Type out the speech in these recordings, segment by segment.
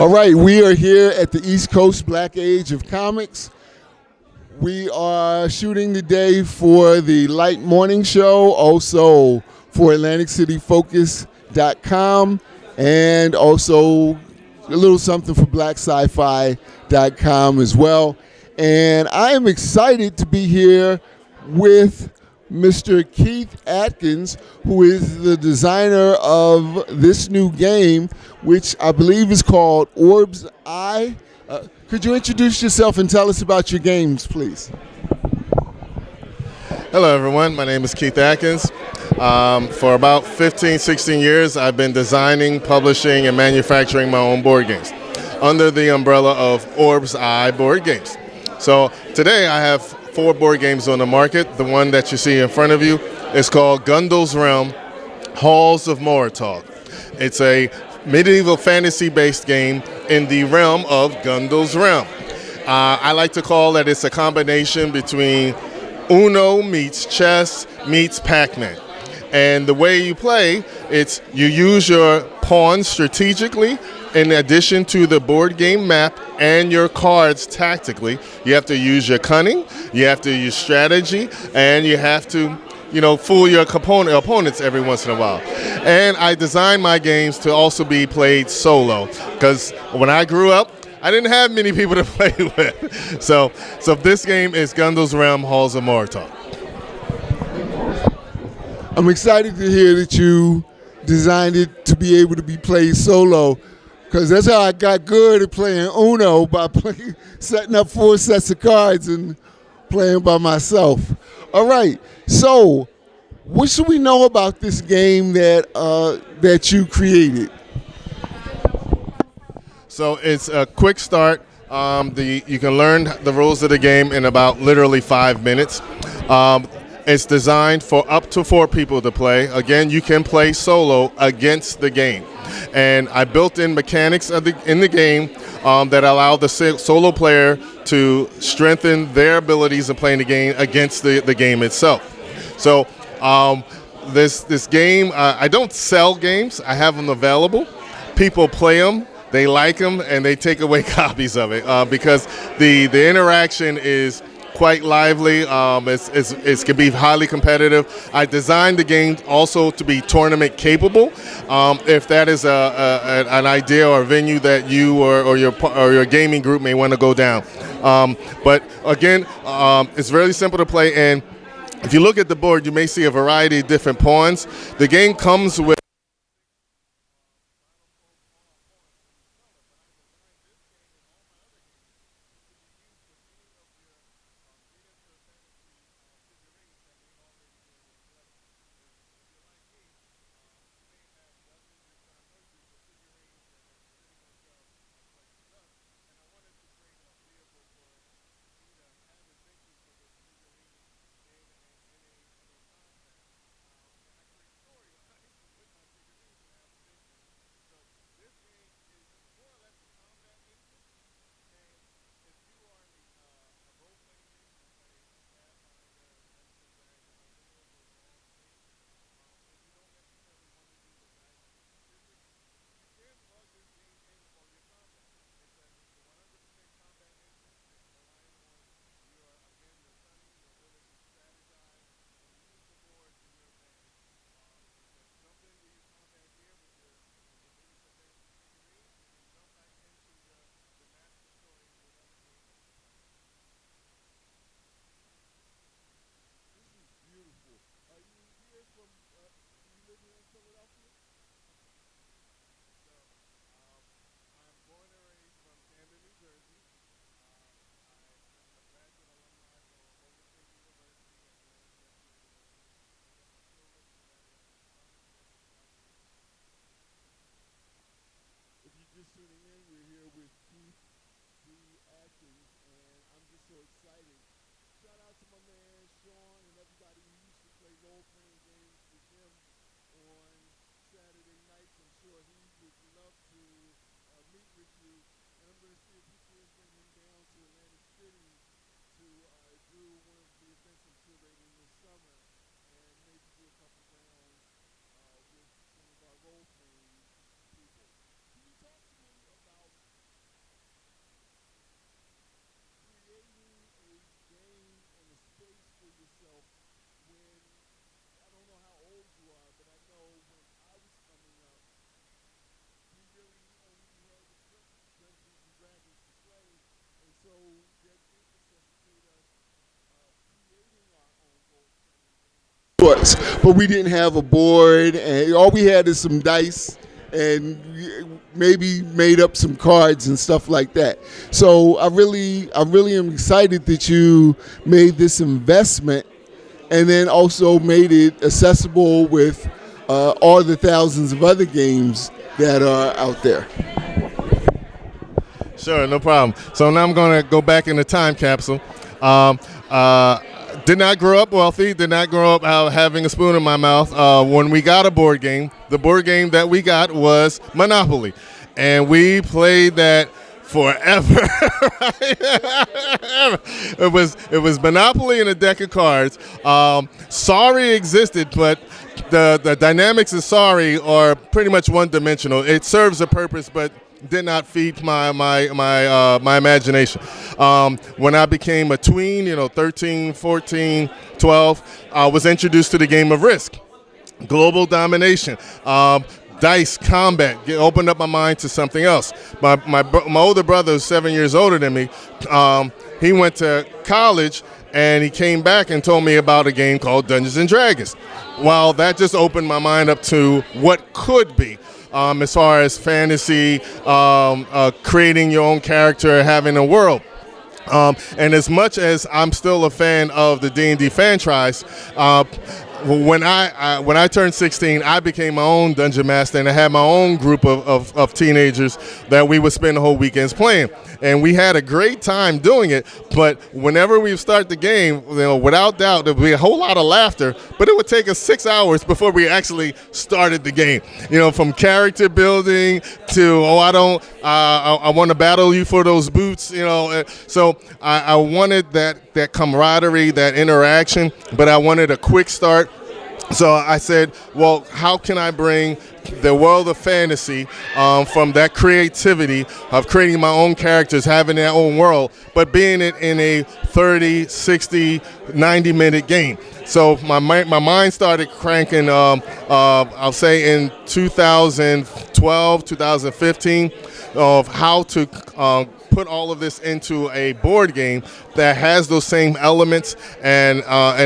All right, we are here at the East Coast Black Age of Comics. We are shooting today for the Light Morning Show, also for AtlanticCityFocus.com, and also a little something for BlackSci-Fi.com as well. And I am excited to be here with Mr. Keith Atkins, who is the designer of this new game, which I believe is called Orb's Eye. Could you introduce yourself and tell us about your games, please? Hello, everyone. My name is Keith Atkins. For about 15, 16 years, I've been designing, publishing, and manufacturing my own board games under the umbrella of Orb's Eye board games. So today I have 4 board games on the market. The one that you see in front of you is called Grundal's Realm, Halls of Moratog. It's a medieval fantasy-based game in the realm of Grundal's Realm. I like to call that it's a combination between Uno meets chess meets Pac-Man. And the way you play, it's you use your pawns strategically in addition to the board game map and your cards tactically. You have to use your cunning, you have to use strategy, and you have to fool your opponents every once in a while. And I designed my games to also be played solo, because when I grew up, I didn't have many people to play with. So this game is Grundal's Realm, Halls of Moratog. I'm excited to hear that you designed it to be able to be played solo, because that's how I got good at playing Uno, by setting up 4 sets of cards and playing by myself. All right, so what should we know about this game that you created? So it's a quick start. You can learn the rules of the game in about literally 5 minutes. It's designed for up to 4 people to play. Again, you can play solo against the game. And I built in mechanics in the game that allow the solo player to strengthen their abilities in playing the game against the game itself. So this game, I don't sell games. I have them available. People play them. They like them, and they take away copies of it because the interaction is quite lively. It can be highly competitive. I designed the game also to be tournament capable. If that is an idea or a venue that you or your gaming group may want to go down. But again, it's really simple to play. And if you look at the board, you may see a variety of different pawns. The game comes with Just tuning in, we're here with Keith D Atkins, and I'm just so excited. Shout out to my man Sean and everybody who used to play role-playing games with him on Saturday nights. I'm sure he would love to meet with you, and I'm going to see if we can bring him down to Atlantic City to do one of the events I'm curating this summer, and maybe do a couple rounds with some of our role-playing people. Can you talk to me about sports, but we didn't have a board, and all we had is some dice and maybe made up some cards and stuff like that. So I really am excited that you made this investment and then also made it accessible with all the thousands of other games that are out there. Sure, no problem. So now I'm going to go back in the time capsule. Did not grow up wealthy, did not grow up having a spoon in my mouth. When we got a board game, the board game that we got was Monopoly. And we played that forever. It was Monopoly and a deck of cards. Sorry existed, but the dynamics of Sorry are pretty much one-dimensional. It serves a purpose, but did not feed my imagination. When I became a tween, 13, 14, 12, I was introduced to the game of Risk, global domination, dice, combat. Opened up my mind to something else. My older brother, who's 7 years older than me, he went to college and he came back and told me about a game called Dungeons and Dragons. Well, that just opened my mind up to what could be. As far as fantasy, creating your own character, having a world. And as much as I'm still a fan of the D&D franchise, when I turned 16, I became my own dungeon master, and I had my own group of teenagers that we would spend the whole weekends playing. And we had a great time doing it, but whenever we start the game, without doubt, there would be a whole lot of laughter, but it would take us 6 hours before we actually started the game. From character building to, I want to battle you for those boots, So I wanted that camaraderie, that interaction, but I wanted a quick start. So I said, well, how can I bring the world of fantasy from that creativity of creating my own characters, having their own world, but being it in a 30, 60, 90-minute game. So my mind started cranking, I'll say in 2012, 2015, of how to put all of this into a board game that has those same elements and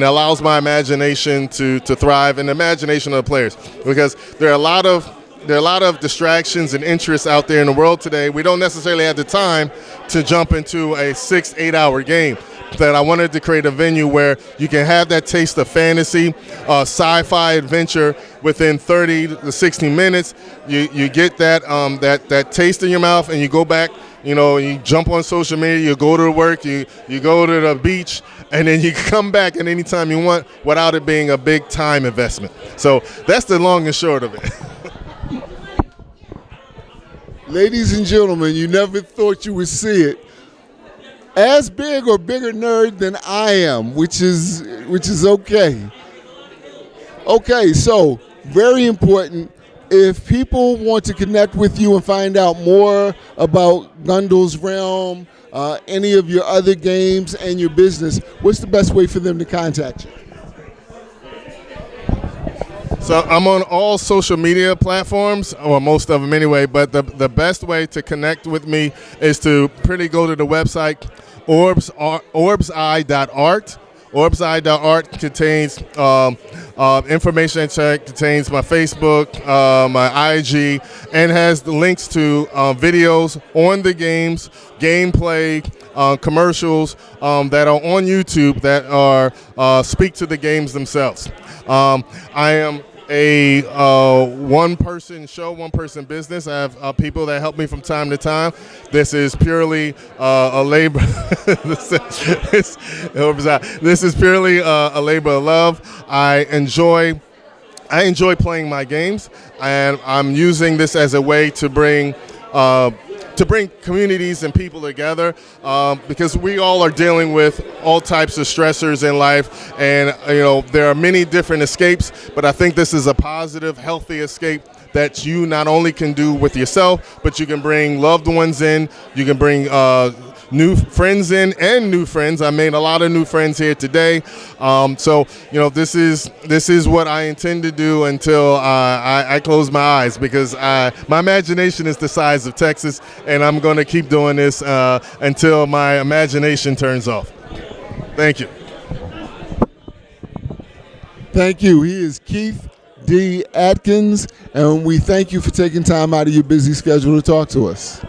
allows my imagination to thrive, and the imagination of the players, because there are a lot of distractions and interests out there in the world today. We don't necessarily have the time to jump into a 6-8 hour game. That I wanted to create a venue where you can have that taste of fantasy, sci-fi adventure within 30 to 60 minutes. You get that taste in your mouth, and you go back. You jump on social media, you go to work, you go to the beach, and then you come back at any time you want without it being a big time investment. So that's the long and short of it. Ladies and gentlemen, you never thought you would see it. As big or bigger nerd than I am, which is okay. Okay, so very important. If people want to connect with you and find out more about Grundal's Realm, any of your other games and your business, what's the best way for them to contact you? So I'm on all social media platforms, or most of them anyway, but the best way to connect with me is to go to the website orbseye.art. Orbseye.art contains information that contains my Facebook, my IG, and has the links to videos on the games, gameplay, commercials that are on YouTube that are speak to the games themselves. I am a one-person show, one-person business. I have people that help me from time to time. This is purely a labor. This is purely a labor of love. I enjoy playing my games, and I'm using this as a way to bring communities and people together, because we all are dealing with all types of stressors in life, and there are many different escapes, but I think this is a positive, healthy escape that you not only can do with yourself, but you can bring loved ones in, you can bring new friends in and new friends. I made a lot of new friends here today. So this is what I intend to do until I close my eyes, because my imagination is the size of Texas, and I'm going to keep doing this until my imagination turns off. Thank you. Thank you. He is Keith D. Atkins, and we thank you for taking time out of your busy schedule to talk to us.